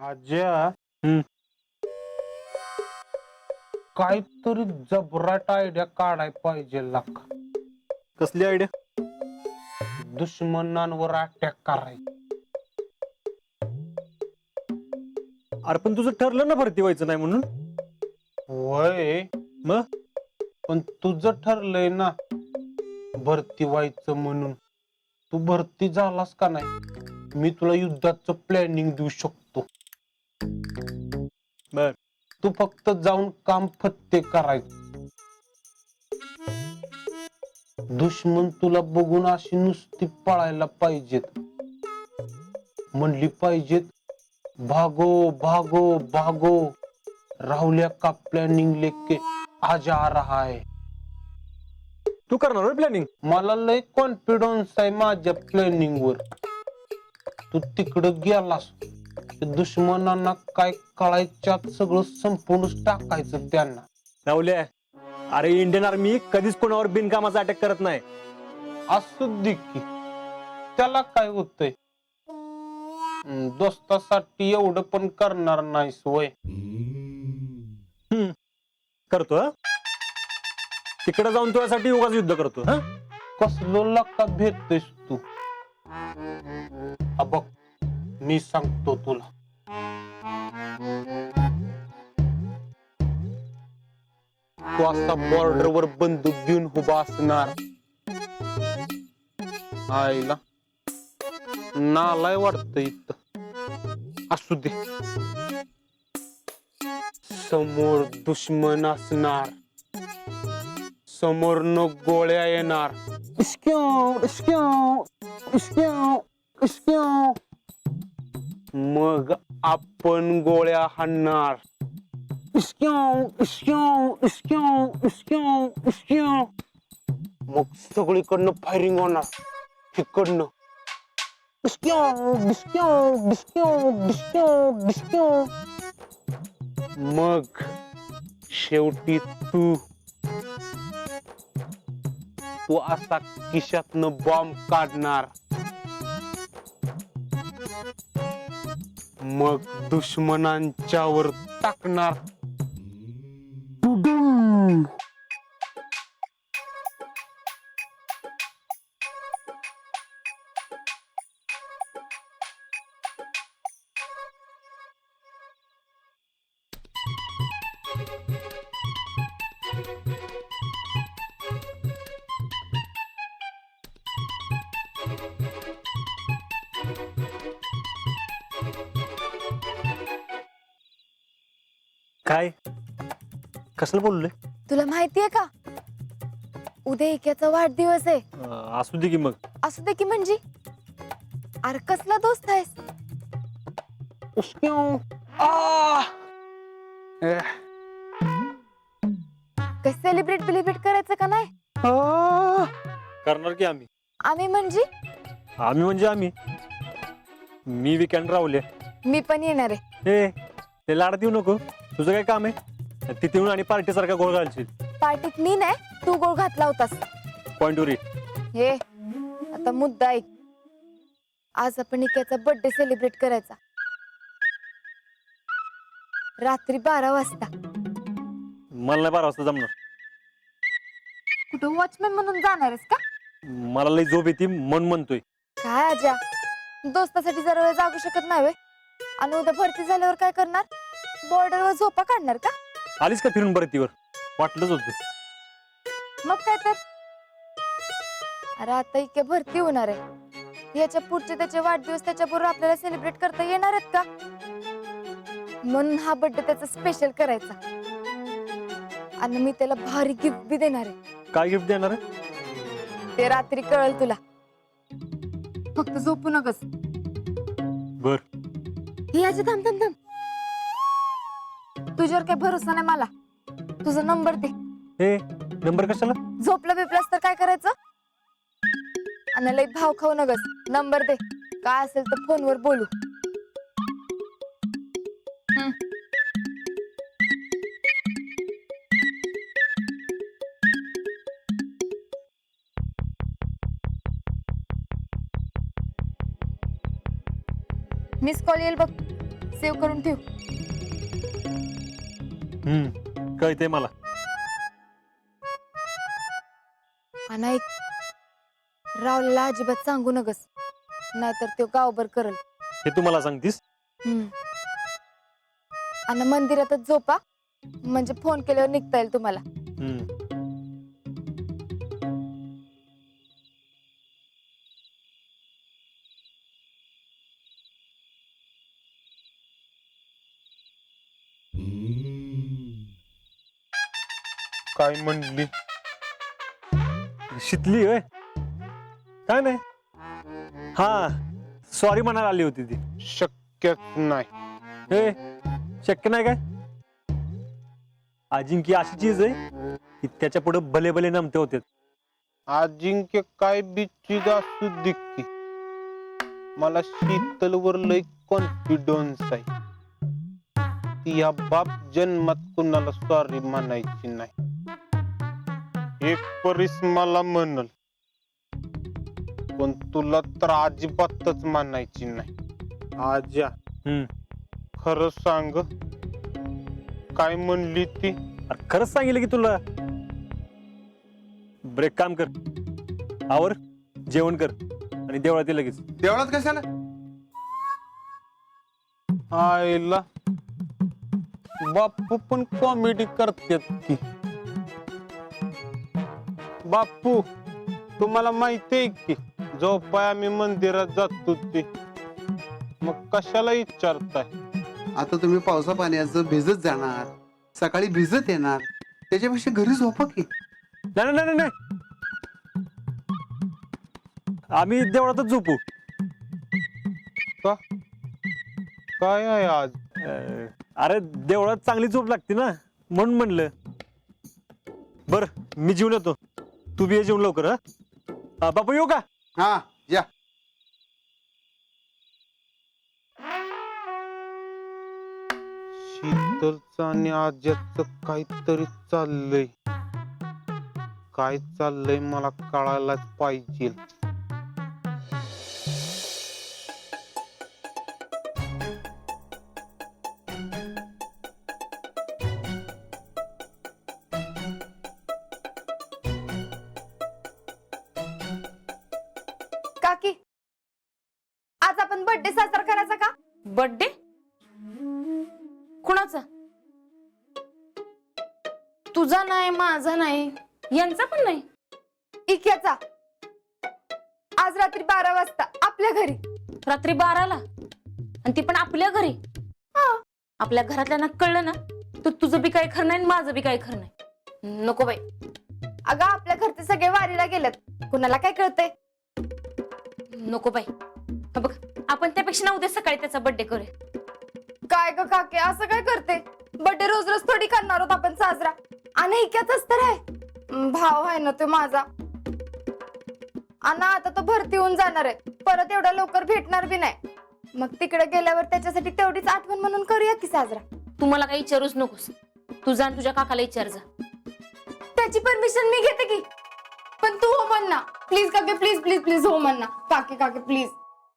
आज्या हम्म. काहीतरी जबराट आयडिया काढाय पाहिजे लाख. कसली आयडिया? दुश्मनांवर अटॅक कराय. अरे पण तुझं ठरलं ना भरती व्हायचं नाही म्हणून. वय मग पण तुझं ठरलंय ना भरती व्हायचं म्हणून. तू भरती झालास का नाही मी तुला युद्धाचं प्लॅनिंग देऊ शकतो. बर तू फक्त जाऊन काम फत्ते करायचं. दुश्मन तुला बघून अशी नुसती पळायला पाहिजेत. म्हणली पाहिजेत भागो भागो भागो राहुल्या का प्लॅनिंग लेके आ जा रहा है. तू करणार प्लॅनिंग? मला लय कॉन्फिडन्स आहे माझ्या प्लॅनिंग वर. तू तिकडं गेलास दुश्मनांना काय कळायच्यात सगळं संपूर्णच टाकायचं त्यांना. राहुल्या, अरे इंडियन आर्मी कधीच कोणावर बिनकामाचा अटॅक करत नाही. असू दे की त्याला काय होतंय. दोस्तासाठी एवढं पण करणार नाहीस वय. करतो हा. तिकडे जाऊन तुझ्यासाठी उगाच युद्ध करतो हा. कसलो लका भेटतेस तू. बघ मी सांगतो तुला. तू असा बॉर्डर वर बंदूक घेऊन उभा असणार. आईला नालाय वाटत इथं. असू दे. समोर दुश्मन असणार. समोरनं गोळ्या येणार. इश्क्याव इश्क्याव इश्क्याव इश्क्याव. मग आपण गोळ्या हाणणार. इश्क्याव इश्क्याव इश्क्याव इश्क्याव इश्क्याव. मग सगळीकडनं फायरिंग होणार. इकडनं इश्क्याव बिश्क्याव बिश्क्याव बिश्क्याव बिश्क्याव. मग शेवटी तू असा खिशातनं बॉम्ब काढणार. मग दुश्मनांच्यावर टाकणार. टुडुम. काय? कसलं बोललोय? तुला माहितीये का उद्या इक्याचा वाढदिवस आहे. असू दे की मग. असू दे की म्हणजे अरे कसला दोस्त आहेस? इश्क्याव. आ. काय सेलिब्रेट करायचं का नाही? करणार की आम्ही. आम्ही म्हणजे आम्ही मी विकेंड राहुले. मी पण येणार आहे. ए ते लाड देऊ नको. तुझं काय काम आहे तिथे येऊन आणि पार्टी सारखा गोळ घालशील. पार्टीत मी नाही तू गोळ घातला होतास. पॉइंट वर हे आता मुद्दा ऐक. आज आपण इक्याचा बर्थडे सेलिब्रेट करायचा रात्री 12 वाजता. मला नाही 12 वाजता जमणार. कुठं वॉचमॅन म्हणून जाणार आहेस का? मला लई झोप येते म्हणून म्हणतोय. काय आजा दोस्तासाठी जरा वेळ जागू शकत नाही व्हय? आणि उद्या भरती झाल्यावर काय करणार? बॉर्डरवर झोपा काढणार का? आलीस का फिरून भरतीवर? वाटलंच होतं. मग काय तर. अरे आता इतके भरती होणार आहे. याच्या पुढचे त्याचे वाढदिवस त्याच्याबरोबर आपल्याला सेलिब्रेट करता येणार आहेत का? म्हणून हा बर्थडे त्याचा स्पेशल करायचा. आणि मी त्याला भारी गिफ्ट बी देणार आहे. काय गिफ्ट देणार आहे? ते रात्री कळल तुला. फक्त झोपू नकस. बर. हे याचे थांब थांब थांब. तुझ्यावर काही भरोसा नाही मला. तुझा नंबर दे. ए नंबर कशाला? झोपलं बिपलंस तर काय करायचं? आणि लई भाव खाऊ नगस. नंबर दे. काय असेल तर फोनवर बोलू. मिस कॉल येईल बघ. सेव्ह करून ठेव. कळते मला. आणि ऐक, रावला अजिबात सांगू नगस, नाहीतर तो गावभर करल. हे तू मला सांगतीस? आणि मंदिरातच झोपा, म्हणजे फोन केल्यावर निघता येईल तुम्हाला. काय म्हणली? शितली होय? काय नाही. हा, सॉरी म्हणायला आली होती ती. शक्यच नाही. हे शक्य नाही काय? अजिंक्य अशी चीज आहे की त्याच्या पुढे भले भले नमते होते. अजिंक्य काय बी चीज असू दे की, मला शीतलवर लय कॉन्फिडन्स आहे. ती या बाप जन्मात कुणाला सॉरी म्हणायची नाही. एक परीस मला म्हणल, पण तुला तर अजिबातच म्हणायची नाही. आजा, खरं सांग, काय म्हणली ती? अरे खरंच सांगितलं की तुला. ब्रेक काम कर, आवर, जेवण कर आणि देवळात ये लगेच. देवळात कशाला? आईला बापू पण कॉमेडी करतात की. बापू, तुम्हाला माहिती आहे की झोपाय आम्ही मंदिरात जातो ते, मग कशाला विचारताय? आता तुम्ही पावसा पाण्याचं भिजत जाणार, सकाळी भिजत येणार, त्याच्यापेक्षा घरी झोपा की. नाही नाही नाही, आम्ही देवळातच झोपू. का? काय आहे आज? अरे देवळात चांगली झोप लागते ना, म्हणून म्हणलं. बर, मी जेवून येतो, तू बी ये जेवून लवकर. हा बापू, येऊ का? हा, या. शीतलचं आणि आज्याचं काहीतरी चाललंय. काय चाललंय मला कळायलाच पाहिजे. काकी, आज आपण बर्थडे साजरा करायचा का? बर्थडे कुणाचा? तुझा नाही, माझा नाही, यांचा पण नाही. इक्याचा. आज रात्री 12 वाजता आपल्या घरी. रात्री 12ला? आणि ती पण आपल्या घरी? आपल्या घरातल्यांना कळलं ना तर तुझं बी काही खरं नाही, माझं बी काही खरं नाही. नको बाई. अगं, आपल्या घरचे सगळे वारीला गेलेत, कुणाला काय कळतंय? नको बाई. हा बघ, आपण त्यापेक्षा ना उद्या सकाळी त्याचा बर्थडे करूया. काय ग काके, असं काय करते? बर्थडे रोज रोज थोडी करणार आहोत आपण साजरा. आणि इक्याचाच तर आहे, भाव आहे ना तो माझा. आणि आता तो भरती होऊन जाणार आहे, परत एवढा लवकर भेटणार बी नाही. मग तिकडे गेल्यावर त्याच्यासाठी तेवढीच आठवण म्हणून करूया की साजरा. तू मला काही विचारूच नकोस, तुझा आणि तुझ्या काकाला विचार जा. त्याची परमिशन मी घेते की, पण तू हो म्हण ना प्लीज काके, प्लीज प्लीज प्लीज हो म्हण ना. काके काके प्लीज.